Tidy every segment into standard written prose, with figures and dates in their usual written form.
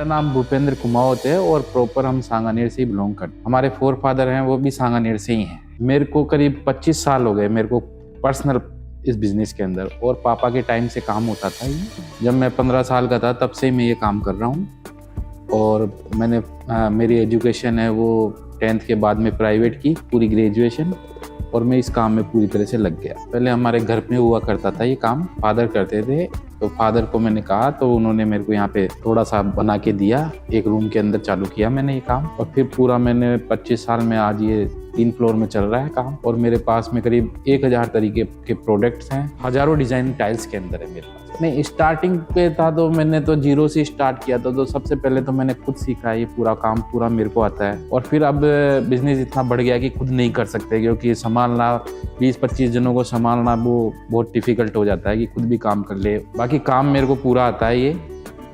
नाम भूपेंद्र कुमावत है और प्रॉपर हम सांगानेर से ही बिलोंग करते हैं। हमारे फोर फादर हैं वो भी सांगानेर से ही हैं। मेरे को करीब 25 साल हो गए मेरे को पर्सनल इस बिजनेस के अंदर, और पापा के टाइम से काम होता था ये। जब मैं 15 साल का था तब से मैं ये काम कर रहा हूँ। और मैंने मेरी एजुकेशन है वो 10th के बाद में प्राइवेट की, पूरी ग्रेजुएशन, और मैं इस काम में पूरी तरह से लग गया। पहले हमारे घर में हुआ करता था ये काम, फादर करते थे, तो फादर को मैंने कहा तो उन्होंने मेरे को यहाँ पे थोड़ा सा बना के दिया, एक रूम के अंदर चालू किया मैंने ये काम। और फिर पूरा मैंने 25 साल में आज ये 3 फ्लोर में चल रहा है काम। और मेरे पास में करीब 1000 तरीके के प्रोडक्ट्स हैं, हजारों डिजाइन टाइल्स के अंदर है मेरे पास। नहीं, स्टार्टिंग पे था तो मैंने तो जीरो से स्टार्ट किया था, तो सबसे पहले तो मैंने खुद सीखा, ये पूरा काम पूरा मेरे को आता है। और फिर अब बिजनेस इतना बढ़ गया कि खुद नहीं कर सकते, क्योंकि संभालना 20-25 जनों को संभालना वो बहुत डिफिकल्ट हो जाता है कि खुद भी काम कर ले। बाकी काम मेरे को पूरा आता है ये,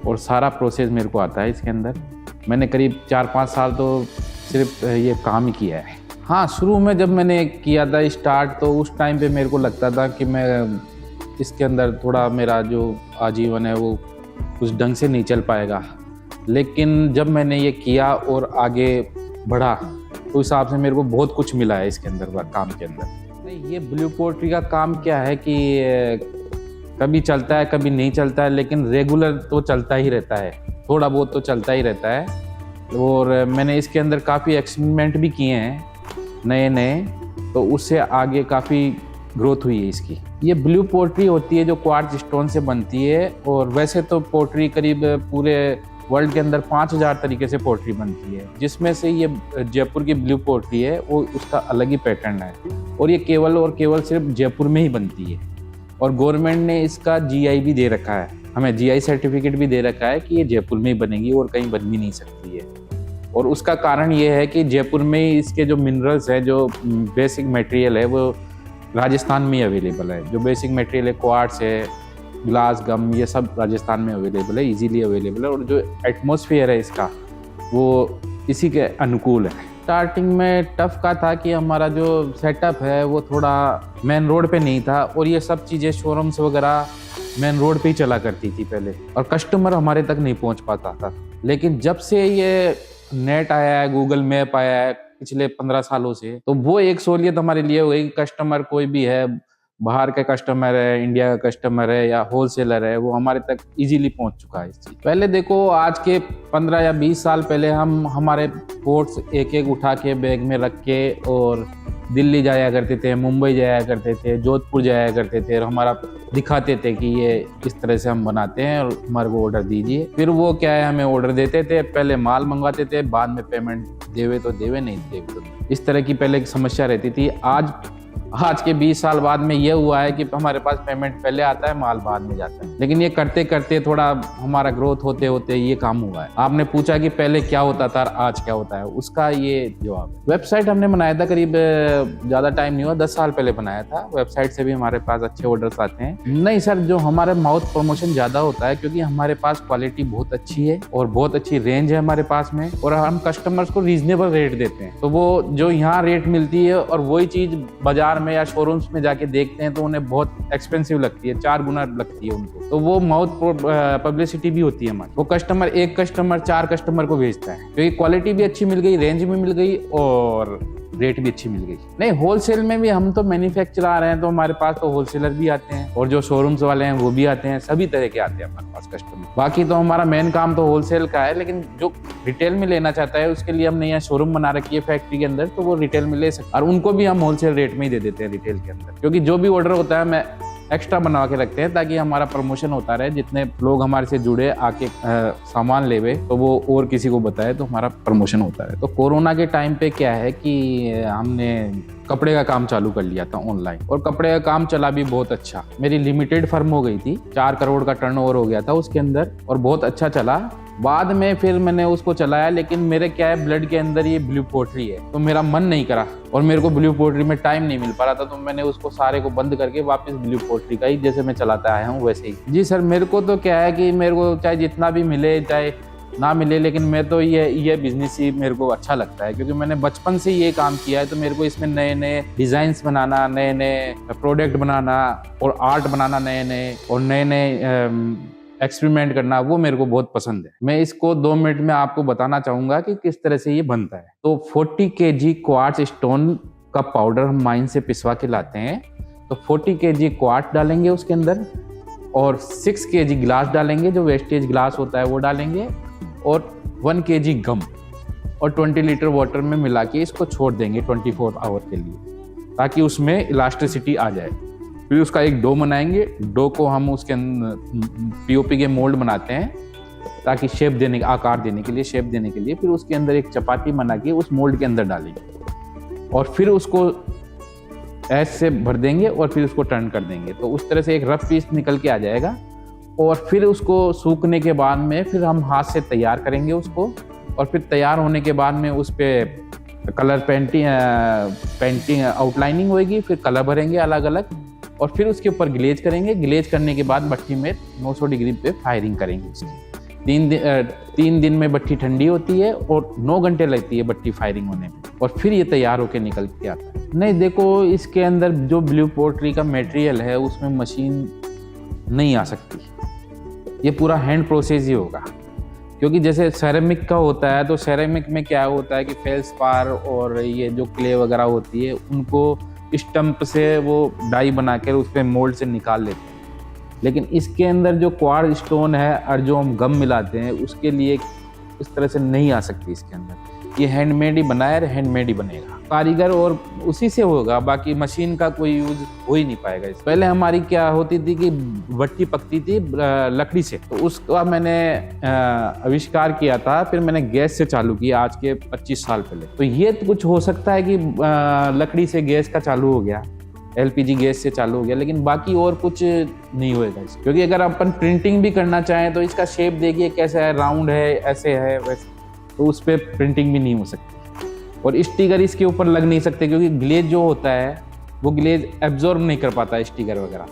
और सारा प्रोसेस मेरे को आता है इसके अंदर। मैंने करीब 4-5 साल तो सिर्फ ये काम ही किया है। हाँ, शुरू में जब मैंने किया था स्टार्ट, तो उस टाइम पे मेरे को लगता था कि मैं इसके अंदर थोड़ा मेरा जो आजीवन है वो कुछ ढंग से नहीं चल पाएगा। लेकिन जब मैंने ये किया और आगे बढ़ा तो उस हिसाब से मेरे को बहुत कुछ मिला है इसके अंदर, काम के अंदर। नहीं, ये ब्लू पोल्ट्री का काम क्या है कि कभी चलता है कभी नहीं चलता है, लेकिन रेगुलर तो चलता ही रहता है, थोड़ा बहुत तो चलता ही रहता है। और मैंने इसके अंदर काफ़ी एक्सपेरिमेंट भी किए हैं नए नए, तो उससे आगे काफ़ी ग्रोथ हुई है इसकी। ये ब्लू पोल्ट्री होती है जो क्वार्ट्ज स्टोन से बनती है, और वैसे तो पोल्ट्री करीब पूरे वर्ल्ड के अंदर 5000 तरीके से पोल्ट्री बनती है, जिसमें से ये जयपुर की ब्लू पोल्ट्री है वो उसका अलग ही पैटर्न है। और ये केवल और केवल सिर्फ जयपुर में ही बनती है, और गवर्नमेंट ने इसका GI भी दे रखा है, हमें GI सर्टिफिकेट भी दे रखा है कि ये जयपुर में ही बनेगी और कहीं बन भी नहीं सकती है। और उसका कारण ये है कि जयपुर में ही इसके जो मिनरल्स है, जो बेसिक मटेरियल है, वो राजस्थान में ही अवेलेबल है। जो बेसिक मटेरियल है, क्वार्ट्स है, ग्लास, गम, ये सब राजस्थान में अवेलेबल है, इजीली अवेलेबल है। और जो एटमॉस्फेयर है इसका वो इसी के अनुकूल है। स्टार्टिंग में टफ का था कि हमारा जो सेटअप है वो थोड़ा मेन रोड पे नहीं था, और ये सब चीज़ें शोरूम्स वगैरह मेन रोड पे ही चला करती थी पहले, और कस्टमर हमारे तक नहीं पहुंच पाता था। लेकिन जब से ये नेट आया है, गूगल मैप आया है पिछले 15 सालों से, तो वो एक सहूलियत हमारे लिए हो गई। कस्टमर कोई भी है, बाहर का कस्टमर है, इंडिया का कस्टमर है या होलसेलर है, वो हमारे तक इजीली पहुंच चुका है इस चीज। पहले देखो, आज के 15 या 20 साल पहले हम हमारे पोर्ट्स एक एक उठा के बैग में रख के और दिल्ली जाया करते थे, मुंबई जाया करते थे, जोधपुर जाया करते थे, और हमारा दिखाते थे कि ये इस तरह से हम बनाते हैं और हमारे को ऑर्डर दीजिए। फिर वो क्या है, हमें ऑर्डर देते थे, पहले माल मंगवाते थे, बाद में पेमेंट देवे तो देवे, नहीं देवे तो नहीं। इस तरह की पहले एक समस्या रहती थी। आज के 20 साल बाद में ये हुआ है कि हमारे पास पेमेंट पहले आता है, माल बाद में जाता है। लेकिन ये करते करते थोड़ा हमारा ग्रोथ होते होते ये काम हुआ है। आपने पूछा कि पहले क्या होता था और आज क्या होता है, उसका ये जवाब है। वेबसाइट हमने बनाया था करीब ज़्यादा टाइम नहीं हुआ, 10 साल पहले बनाया था। वेबसाइट से भी हमारे पास अच्छे ऑर्डर्स आते हैं। नहीं सर, जो हमारे माउथ प्रमोशन ज़्यादा होता है, क्योंकि हमारे पास क्वालिटी बहुत अच्छी है और बहुत अच्छी रेंज है हमारे पास में, और हम कस्टमर्स को रीजनेबल रेट देते हैं। तो वो जो यहाँ रेट मिलती है और वही चीज़ बाजार में या शोरूम्स में जाके देखते हैं तो उन्हें बहुत एक्सपेंसिव लगती है, 4 गुना लगती है उनको। तो वो माउथ पब्लिसिटी भी होती है हमारी। वो कस्टमर, एक कस्टमर 4 कस्टमर को भेजता है, क्योंकि क्वालिटी भी अच्छी मिल गई, रेंज भी मिल गई और रेट भी अच्छी मिल गई। नहीं, होलसेल में भी हम तो मैन्युफैक्चरर आ रहे हैं, तो हमारे पास तो होलसेलर भी आते हैं और जो शोरूम्स वाले हैं वो भी आते हैं, सभी तरह के आते हैं हमारे पास कस्टमर। बाकी तो हमारा मेन काम तो होलसेल का है, लेकिन जो रिटेल में लेना चाहता है उसके लिए हमने यहाँ शोरूम बना रखी है फैक्ट्री के अंदर, तो वो रिटेल में ले सकते हैं, और उनको भी हम होलसेल रेट में ही दे देते हैं रिटेल के अंदर। क्योंकि जो भी ऑर्डर होता है मैं एक्स्ट्रा बनवा के रखते हैं, ताकि हमारा प्रमोशन होता रहे। जितने लोग हमारे से जुड़े आके सामान लेवे, तो वो और किसी को बताए तो हमारा प्रमोशन होता है। तो कोरोना के टाइम पे क्या है कि हमने कपड़े का काम चालू कर लिया था ऑनलाइन, और कपड़े का काम चला भी बहुत अच्छा। मेरी लिमिटेड फर्म हो गई थी, 4 करोड़ का टर्नओवर हो गया था उसके अंदर, और बहुत अच्छा चला। बाद में फिर मैंने उसको चलाया, लेकिन मेरे क्या है, ब्लड के अंदर ये ब्लू पोल्ट्री है, तो मेरा मन नहीं करा और मेरे को ब्लू पोल्ट्री में टाइम नहीं मिल पा रहा था, तो मैंने उसको सारे को बंद करके वापस ब्लू पोल्ट्री का ही जैसे मैं चलाता आया हूँ वैसे ही। जी सर, मेरे को तो क्या है कि मेरे को चाहे जितना भी मिले चाहे ना मिले, लेकिन मैं तो ये बिजनेस ही मेरे को अच्छा लगता है, क्योंकि मैंने बचपन से ये काम किया है। तो मेरे को इसमें नए नए डिजाइन्स बनाना, नए नए प्रोडक्ट बनाना और आर्ट बनाना, नए नए और नए नए एक्सपेरिमेंट करना वो मेरे को बहुत पसंद है। मैं इसको 2 मिनट में आपको बताना चाहूंगा कि किस तरह से ये बनता है। तो 40 kg क्वार्ट्ज स्टोन का पाउडर हम माइन से पिसवा के लाते हैं। तो 40 kg क्वार्ट्ज डालेंगे उसके अंदर, और 6 kg ग्लास डालेंगे, जो वेस्टेज ग्लास होता है वो डालेंगे, और 1 kg गम, और 20 लीटर वाटर में मिला के इसको छोड़ देंगे 24 आवर के लिए, ताकि उसमें इलास्टिसिटी आ जाए। फिर उसका एक डो बनाएंगे। डो को हम उसके अंदर पीओपी के मोल्ड बनाते हैं, ताकि शेप देने, आकार देने के लिए, शेप देने के लिए। फिर उसके अंदर एक चपाती बना के उस मोल्ड के अंदर डालेंगे, और फिर उसको ऐसे भर देंगे, और फिर उसको टर्न कर देंगे। तो उस तरह से एक रफ पीस निकल के आ जाएगा। और फिर उसको सूखने के बाद में फिर हम हाथ से तैयार करेंगे उसको, और फिर तैयार होने के बाद में उस पर कलर पेंटिंग आउटलाइनिंग होएगी। फिर कलर भरेंगे अलग अलग, और फिर उसके ऊपर ग्लेज करेंगे। ग्लेज करने के बाद भट्टी में 900 डिग्री पे फायरिंग करेंगे उसकी। 3 दिन में भट्टी ठंडी होती है, और 9 घंटे लगती है भट्टी फायरिंग होने में, और फिर ये तैयार होकर निकल के आता है। नहीं, देखो इसके अंदर जो ब्लू पोट्री का मटेरियल है उसमें मशीन नहीं आ सकती, ये पूरा हैंड प्रोसेस ही होगा। क्योंकि जैसे सेरेमिक का होता है, तो सेरेमिक में क्या होता है कि फेल्सपार और ये जो क्ले वगैरह होती है उनको स्टंप से वो डाई बना कर उस पर मोल्ड से निकाल लेते हैं। लेकिन इसके अंदर जो क्वार्ट्ज स्टोन है और जो हम गम मिलाते हैं, उसके लिए इस तरह से नहीं आ सकती इसके अंदर। ये हैंडमेड ही बना है, हैंडमेड ही बनेगा। कारीगर और उसी से होगा, बाकी मशीन का कोई यूज हो ही नहीं पाएगा। पहले हमारी क्या होती थी कि भट्टी पकती थी लकड़ी से, तो उसका मैंने आविष्कार किया था। फिर मैंने गैस से चालू किया आज के 25 साल पहले। तो ये तो कुछ हो सकता है कि लकड़ी से गैस का चालू हो गया, LPG गैस से चालू हो गया, लेकिन बाकी और कुछ नहीं होएगा इसमें। क्योंकि अगर अपन प्रिंटिंग भी करना चाहें तो इसका शेप देखिए कैसा है, राउंड है, ऐसे है, वैसे, तो उस पर प्रिंटिंग भी नहीं हो सकती। और स्टिकर इसके ऊपर लग नहीं सकते, क्योंकि ग्लेज जो होता है वो ग्लेज एब्जॉर्ब नहीं कर पाता स्टिकर वगैरह।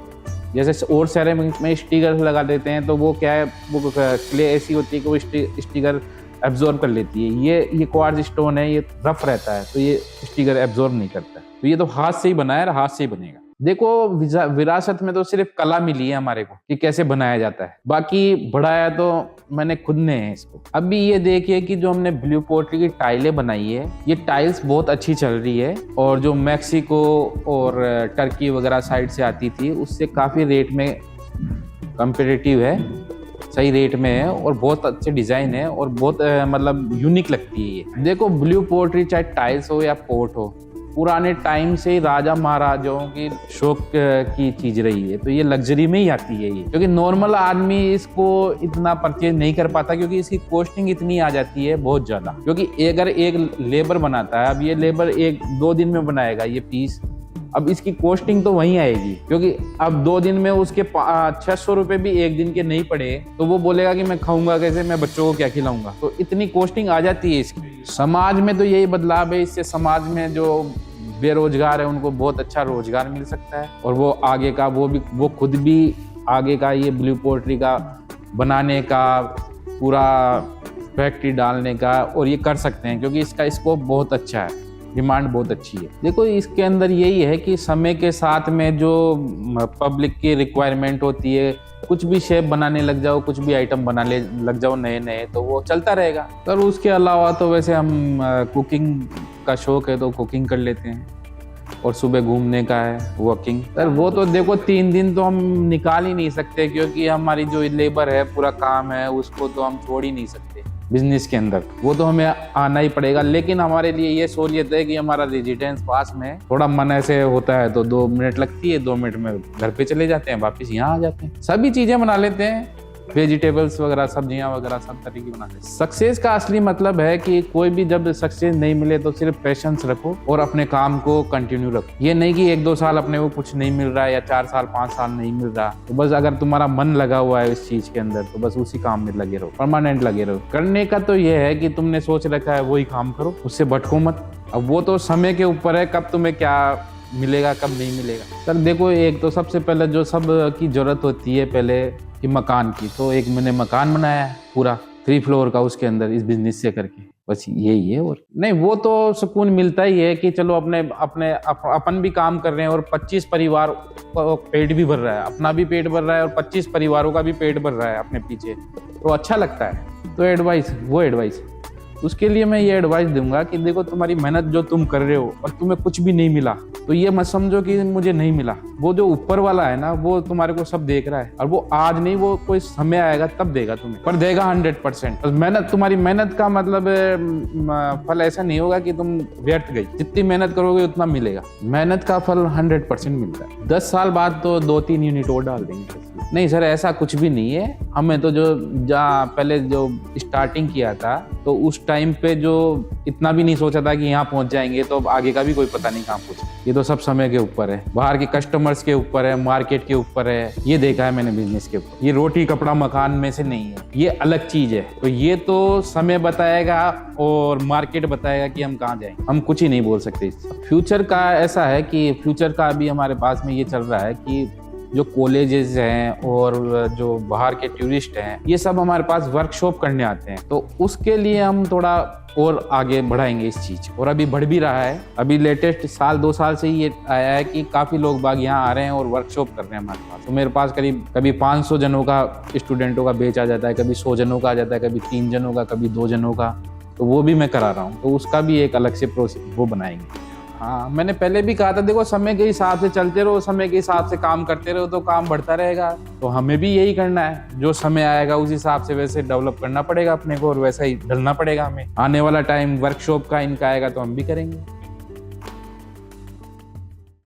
जैसे और सेरेमिक में स्टिकर लगा देते हैं, तो वो क्या है, वो क्ले ऐसी होती है कि वो स्टिकर एब्जॉर्ब कर लेती है। ये क्वार्ट्ज स्टोन है, ये रफ रहता है, तो ये स्टिकर एब्जॉर्ब नहीं करता। तो ये तो हाथ से ही बना है, हाथ से ही बनेगा। देखो विरासत में तो सिर्फ कला मिली है हमारे को कि कैसे बनाया जाता है, बाकी बढ़ाया तो मैंने खुद ने है इसको। अभी ये देखिए कि जो हमने ब्लू पोट्री की टाइलें बनाई है, ये टाइल्स बहुत अच्छी चल रही है, और जो मैक्सिको और टर्की वगैरह साइड से आती थी उससे काफ़ी रेट में कंपेरेटिव है, सही रेट में है, और बहुत अच्छे डिज़ाइन है, और बहुत मतलब यूनिक लगती है ये। देखो ब्लू पोट्री चाहे टाइल्स हो या पोर्ट हो, पुराने टाइम से राजा महाराजाओं की शौक की चीज रही है, तो ये लग्जरी में ही आती है ये। क्योंकि नॉर्मल आदमी इसको इतना परचेज नहीं कर पाता, क्योंकि इसकी कॉस्टिंग इतनी आ जाती है बहुत ज्यादा। क्योंकि अगर एक लेबर बनाता है, अब ये लेबर 1-2 दिन में बनाएगा ये पीस, अब इसकी कॉस्टिंग तो वहीं आएगी। क्योंकि अब 2 दिन में उसके 600 रुपए भी एक दिन के नहीं पड़े, तो वो बोलेगा कि मैं खाऊंगा कैसे, मैं बच्चों को क्या खिलाऊंगा। तो इतनी कॉस्टिंग आ जाती है इसकी। समाज में तो यही बदलाव है, इससे समाज में जो बेरोजगार है उनको बहुत अच्छा रोजगार मिल सकता है, और वो आगे का वो खुद भी आगे का ये ब्लू पोट्री का बनाने का, पूरा फैक्ट्री डालने का, और ये कर सकते हैं, क्योंकि इसका स्कोप बहुत अच्छा है, डिमांड बहुत अच्छी है। देखो इसके अंदर यही है कि समय के साथ में जो पब्लिक की रिक्वायरमेंट होती है, कुछ भी शेप बनाने लग जाओ, कुछ भी आइटम बनाने लग जाओ नए नए, तो वो चलता रहेगा। पर उसके अलावा तो वैसे हम कुकिंग का शौक है तो कुकिंग कर लेते हैं, और सुबह घूमने का है, वॉकिंग। पर वो तो देखो 3 दिन तो हम निकाल ही नहीं सकते, क्योंकि हमारी जो लेबर है, पूरा काम है, उसको तो हम छोड़ ही नहीं सकते बिजनेस के अंदर, वो तो हमें आना ही पड़ेगा। लेकिन हमारे लिए ये सहूलियत है कि हमारा रेजिडेंस पास में, थोड़ा मन ऐसे होता है तो 2 मिनट लगती है, 2 मिनट में घर पे चले जाते हैं, वापस यहाँ आ जाते हैं। सभी चीजें बना लेते हैं, वेजिटेबल्स वगैरह, सब्जियां वगैरह, सब तरीके बना लेते हैं। सक्सेस का असली मतलब है कि कोई भी जब सक्सेस नहीं मिले तो सिर्फ पेशेंस रखो और अपने काम को कंटिन्यू रखो। ये नहीं कि 1-2 साल अपने को कुछ नहीं मिल रहा है, या 4 साल 5 साल नहीं मिल रहा, तो बस अगर तुम्हारा मन लगा हुआ है इस चीज के अंदर, तो बस उसी काम में लगे रहो, परमानेंट लगे रहो। करने का तो ये है कि तुमने सोच रखा है वही काम करो, उससे भटको मत। अब वो तो समय के ऊपर है, कब तुम्हें क्या मिलेगा कब नहीं मिलेगा। सर देखो, एक तो सबसे पहले जो सब की जरूरत होती है पहले कि मकान की, तो एक मैंने मकान बनाया है पूरा 3 फ्लोर का उसके अंदर, इस बिजनेस से करके। बस यही है। और नहीं, वो तो सुकून मिलता ही है कि चलो अपन भी काम कर रहे हैं और 25 परिवार का पेट भी भर रहा है, अपना भी पेट भर रहा है और 25 परिवारों का भी पेट भर रहा है अपने पीछे, तो अच्छा लगता है। तो एडवाइस उसके लिए मैं ये एडवाइस दूंगा कि देखो, तुम्हारी मेहनत जो तुम कर रहे हो और तुम्हें कुछ भी नहीं मिला, तो ये मत समझो कि मुझे नहीं मिला। वो जो ऊपर वाला है ना, वो तुम्हारे को सब देख रहा है, और वो आज नहीं, वो कोई समय आएगा तब देगा तुम्हें, पर देगा 100%। मेहनत, तुम्हारी मेहनत का मतलब फल ऐसा नहीं होगा कि तुम व्यर्थ गई, जितनी मेहनत करोगे उतना मिलेगा। मेहनत का फल 100% मिलता है। 10 साल बाद तो 2-3 यूनिट और डाल देंगे। नहीं सर, ऐसा कुछ भी नहीं है। हमें तो जहाँ पहले जो स्टार्टिंग किया था, तो उस टाइम पे जो इतना भी नहीं सोचा था कि यहाँ पहुंच जाएंगे, तो अब आगे का भी कोई पता नहीं कहाँ पहुंचे। ये तो सब समय के ऊपर है, बाहर के कस्टमर्स के ऊपर है, मार्केट के ऊपर है। ये देखा है मैंने बिजनेस के ऊपर। ये रोटी कपड़ा मकान में से नहीं है, ये अलग चीज है। तो ये तो समय बताएगा और मार्केट बताएगा कि हम कहाँ जाएंगे। हम कुछ ही नहीं बोल सकते। फ्यूचर का ऐसा है कि फ्यूचर का अभी हमारे पास में ये चल रहा है कि जो कॉलेजेस हैं और जो बाहर के टूरिस्ट हैं, ये सब हमारे पास वर्कशॉप करने आते हैं, तो उसके लिए हम थोड़ा और आगे बढ़ाएंगे इस चीज। और अभी बढ़ भी रहा है। अभी लेटेस्ट 1-2 साल से ये आया है कि काफी लोग बाग यहाँ आ रहे हैं और वर्कशॉप कर रहे हैं हमारे पास। तो मेरे पास कभी 500 जनों का, स्टूडेंटों का बैच आ जाता है, कभी 100 जनों का आ जाता है, कभी 3 जनों का, कभी 2 जनों का। तो वो भी मैं करा रहा हूँ, तो उसका भी एक अलग से प्रोसेस वो बनाएंगे। हाँ, मैंने पहले भी कहा था, देखो समय के हिसाब से चलते रहो, समय के हिसाब से काम करते रहो, तो काम बढ़ता रहेगा। तो हमें भी यही करना है, जो समय आएगा उस हिसाब से वैसे डेवलप करना पड़ेगा अपने को, और वैसा ही ढलना पड़ेगा हमें। आने वाला टाइम वर्कशॉप का इनका आएगा तो हम भी करेंगे।